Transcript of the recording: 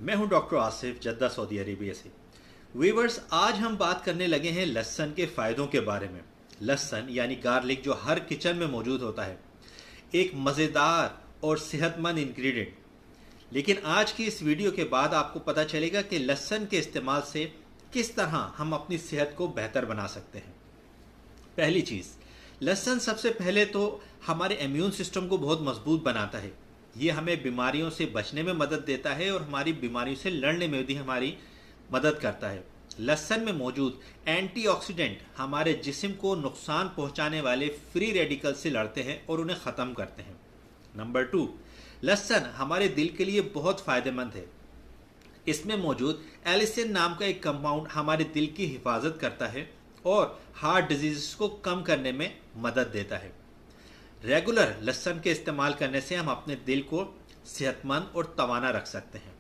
मैं हूं doctor Asif Jeddah Saudi Arabia से। वीवर्स, आज हम बात करने लगे हैं लहसुन के फ़ायदों के बारे में। लहसुन यानी गार्लिक जो हर किचन में मौजूद होता है, एक मज़ेदार और सेहतमंद इंग्रेडिएंट। लेकिन आज की इस वीडियो के बाद आपको पता चलेगा कि लहसुन के इस्तेमाल से किस तरह हम अपनी सेहत को बेहतर बना सकते हैं। पहली चीज़, लहसुन सबसे पहले तो हमारे इम्यून सिस्टम को बहुत मजबूत बनाता है। ये हमें बीमारियों से बचने में मदद देता है और हमारी बीमारियों से लड़ने में भी हमारी मदद करता है। लहसुन में मौजूद एंटीऑक्सीडेंट हमारे जिस्म को नुकसान पहुंचाने वाले फ्री रेडिकल से लड़ते हैं और उन्हें ख़त्म करते हैं। नंबर 2, लहसुन हमारे दिल के लिए बहुत फ़ायदेमंद है। इसमें मौजूद एलिसिन नाम का एक कंपाउंड हमारे दिल की हिफाजत करता है और हार्ट डिजीज़ को कम करने में मदद देता है। रेगुलर लहसुन के इस्तेमाल करने से हम अपने दिल को सेहतमंद और तवाना रख सकते हैं।